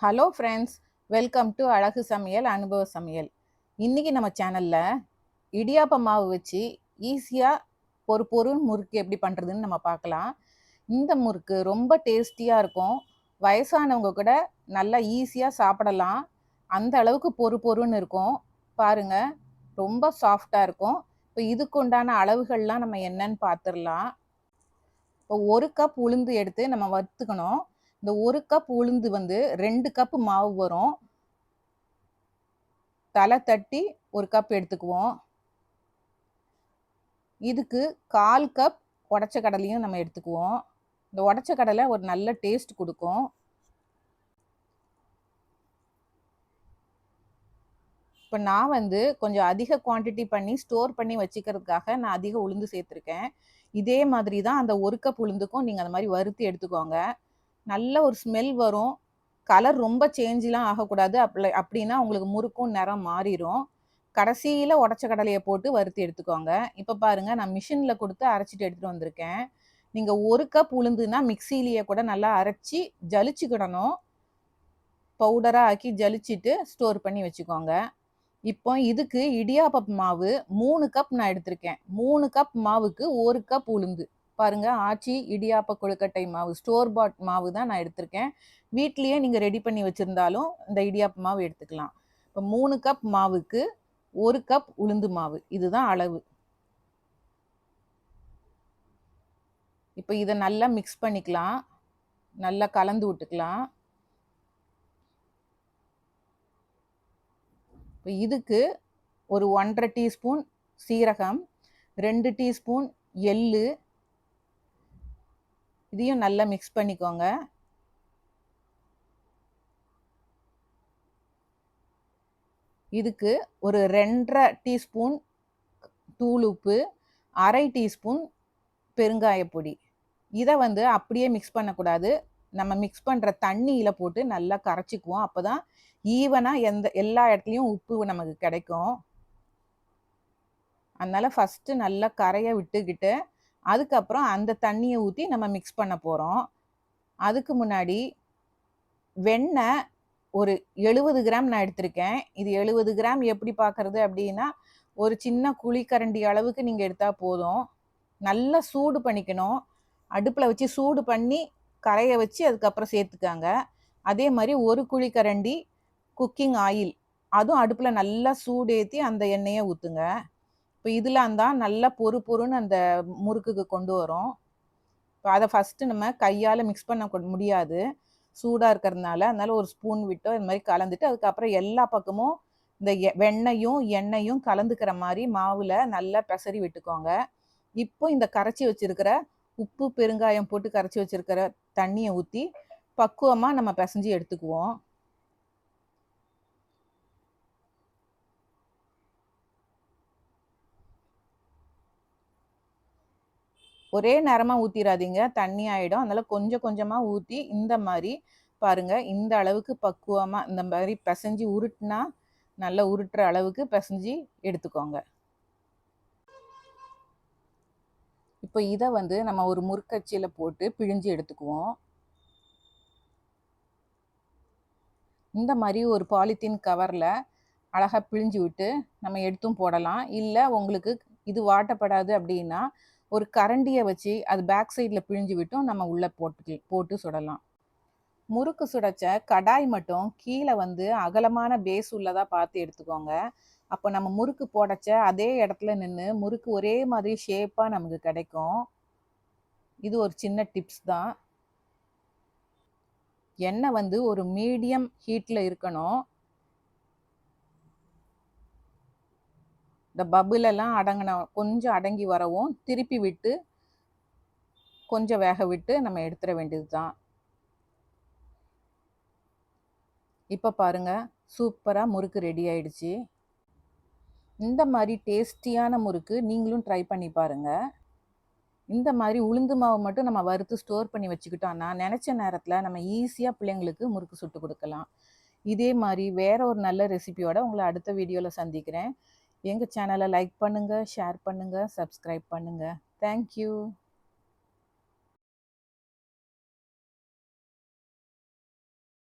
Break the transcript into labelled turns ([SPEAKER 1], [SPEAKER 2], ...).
[SPEAKER 1] Hello friends, welcome to அழகு சமையல் அனுபவ சமையல். இன்னைக்கு நம்ம சேனல்ல இடியாப்ப மாவு வச்சு ஈஸியாக ஒரு பொருள் முறுக்கு எப்படி பண்ணுறதுன்னு நம்ம பார்க்கலாம். இந்த முறுக்கு ரொம்ப டேஸ்டியாக இருக்கும். வயசானவங்க கூட நல்லா ஈஸியாக சாப்பிடலாம். அந்த அளவுக்கு பொறு பொறுன்னு இருக்கும். பாருங்க, ரொம்ப சாஃப்டாக இருக்கும். இப்போ இதுக்கு உண்டான அளவுகள்லாம் நம்ம என்னன்னு பார்த்துடலாம். இப்போ 1 கப் உளுந்து எடுத்து நம்ம வறுத்துக்கணும். இந்த 1 கப் உளுந்து 2 கப் மாவு வரும். தலை தட்டி 1 கப் எடுத்துக்குவோம். இதுக்கு 1/4 கப் உடைச்ச கடலையும் நம்ம எடுத்துக்குவோம். இந்த உடைச்ச கடலை ஒரு நல்ல டேஸ்ட் கொடுக்கும். இப்போ நான் கொஞ்சம் அதிக குவான்டிட்டி பண்ணி ஸ்டோர் பண்ணி வச்சுக்கிறதுக்காக நான் அதிக உளுந்து சேர்த்துருக்கேன். இதே மாதிரி தான் அந்த 1 கப் உளுந்துக்கும் நீங்கள் அந்த மாதிரி வறுத்து எடுத்துக்கோங்க. நல்ல ஒரு ஸ்மெல் வரும். கலர் ரொம்ப சேஞ்செலாம் ஆகக்கூடாது. அப்படின்னா உங்களுக்கு முறுக்கும் நிறம் மாறிடும். கடைசியில் உடச்ச கடலையை போட்டு வறுத்து எடுத்துக்கோங்க. இப்போ பாருங்கள், நான் மிஷினில் கொடுத்து அரைச்சிட்டு எடுத்துகிட்டு வந்திருக்கேன். நீங்கள் 1 கப் உளுந்துன்னா மிக்சியிலேயே கூட நல்லா அரைச்சி ஜலிச்சுக்கிடணும். பவுடராக ஆக்கி ஜலிச்சிட்டு ஸ்டோர் பண்ணி வச்சுக்கோங்க. இப்போ இதுக்கு இடியாப்பம் மாவு 3 கப் நான் எடுத்திருக்கேன். 3 கப் மாவுக்கு 1 கப் உளுந்து. பாருங்க, ஆச்சி இடியாப்ப கொழுக்கட்டை மாவு, ஸ்டோர் பாட் மாவு தான் நான் எடுத்திருக்கேன். வீட்லேயே நீங்கள் ரெடி பண்ணி வச்சுருந்தாலும் இந்த இடியாப்ப மாவு எடுத்துக்கலாம். இப்போ 3 கப் மாவுக்கு 1 கப் உளுந்து மாவு, இதுதான் அளவு. இப்போ இதை நல்லா மிக்ஸ் பண்ணிக்கலாம். நல்லா கலந்து விட்டுக்கலாம். இப்போ இதுக்கு ஒரு 1½ டீஸ்பூன் சீரகம், 2 டீஸ்பூன் எள்ளு, இதையும் நல்லா மிக்ஸ் பண்ணிக்கோங்க. இதுக்கு ஒரு 2½ டீஸ்பூன் தூள் உப்பு, 1/2 டீஸ்பூன் பெருங்காயப்பொடி. இதை அப்படியே மிக்ஸ் பண்ணக்கூடாது. நம்ம மிக்ஸ் பண்ணுற தண்ணியில் போட்டு நல்லா கரைச்சிக்குவோம். அப்போ தான் ஈவனாக எல்லா இடத்துலையும் உப்பு நமக்கு கிடைக்கும். அதனால் ஃபஸ்ட்டு நல்லா கரையை விட்டுக்கிட்டு அதுக்கப்புறம் அந்த தண்ணியை ஊற்றி நம்ம மிக்ஸ் பண்ண போகிறோம். அதுக்கு முன்னாடி வெண்ணெய் ஒரு 70 கிராம் நான் எடுத்திருக்கேன். இது 70 கிராம் எப்படி பார்க்குறது அப்படின்னா, ஒரு சின்ன குழிக்கரண்டி அளவுக்கு நீங்கள் எடுத்தால் போதும். நல்லா சூடு பண்ணிக்கணும். அடுப்பில் வச்சு சூடு பண்ணி கரையை வச்சு அதுக்கப்புறம் சேர்த்துக்காங்க. அதே மாதிரி ஒரு குழிக்கரண்டி குக்கிங் ஆயில், அதுவும் அடுப்பில் நல்லா சூடேற்றி அந்த எண்ணெயை ஊற்றுங்க. இப்போ இதெல்லாம் தான் நல்லா பொறு பொறுன்னு அந்த முறுக்குக்கு கொண்டு வரும். இப்போ அதை ஃபஸ்ட்டு நம்ம கையால் மிக்ஸ் பண்ண முடியாது, சூடாக இருக்கிறதுனால. அதனால ஒரு ஸ்பூன் விட்டோ இந்த மாதிரி கலந்துட்டு அதுக்கப்புறம் எல்லா பக்கமும் இந்த வெண்ணெயும் எண்ணெயும் கலந்துக்கிற மாதிரி மாவில் நல்லா பெசரி விட்டுக்கோங்க. இப்போ இந்த கரைச்சி வச்சிருக்கிற உப்பு பெருங்காயம் போட்டு கரைச்சி வச்சிருக்கிற தண்ணியை ஊற்றி பக்குவமாக நம்ம பிசைஞ்சு எடுத்துக்குவோம். ஒரே நேரமாக ஊற்றிடாதீங்க, தண்ணி ஆகிடும். அதனால் கொஞ்சம் கொஞ்சமாக ஊற்றி இந்த மாதிரி பாருங்கள், இந்த அளவுக்கு பக்குவமாக இந்த மாதிரி பிசைஞ்சு உருட்டினா நல்லா உருட்டுற அளவுக்கு பிசைஞ்சு எடுத்துக்கோங்க. இப்போ இதை நம்ம ஒரு முறுக்கச்சியில் போட்டு பிழிஞ்சு எடுத்துக்குவோம். இந்த மாதிரி ஒரு பாலித்தீன் கவரில் அழகாக பிழிஞ்சு விட்டு நம்ம எடுத்தும் போடலாம். இல்லை உங்களுக்கு இது வாட்டப்படாது அப்படின்னா ஒரு கரண்டியை வச்சு அது பேக் சைடில் பிழிஞ்சு விட்டும் நம்ம உள்ளே போட்டு சுடலாம். முறுக்கு சுடச்ச கடாய் மட்டும் கீழே அகலமான பேஸ் உள்ளதாக பார்த்து எடுத்துக்கோங்க. அப்போ நம்ம முறுக்கு போடச்ச அதே இடத்துல நின்று முறுக்கு ஒரே மாதிரி ஷேப்பாக நமக்கு கிடைக்கும். இது ஒரு சின்ன டிப்ஸ் தான். எண்ணெய் ஒரு மீடியம் ஹீட்டில் இருக்கணும். இந்த பபுளெல்லாம் கொஞ்சம் அடங்கி வரவும் திருப்பி விட்டு கொஞ்சம் வேக விட்டு நம்ம எடுத்துட வேண்டியது தான். இப்போ பாருங்கள், சூப்பராக முறுக்கு ரெடி ஆயிடுச்சு. இந்த மாதிரி டேஸ்டியான முறுக்கு நீங்களும் ட்ரை பண்ணி பாருங்கள். இந்த மாதிரி உளுந்து மாவு மட்டும் நம்ம வறுத்து ஸ்டோர் பண்ணி வச்சுக்கிட்டோம்னா நினச்ச நேரத்தில் நம்ம ஈஸியாக பிள்ளைங்களுக்கு முறுக்கு சுட்டு கொடுக்கலாம். இதே மாதிரி வேற ஒரு நல்ல ரெசிபியோட உங்களை அடுத்த வீடியோவில் சந்திக்கிறேன். எங்கள் சேனலை லைக் பண்ணுங்கள், ஷேர் பண்ணுங்கள், சப்ஸ்கிரைப் பண்ணுங்கள். தேங்க்யூ.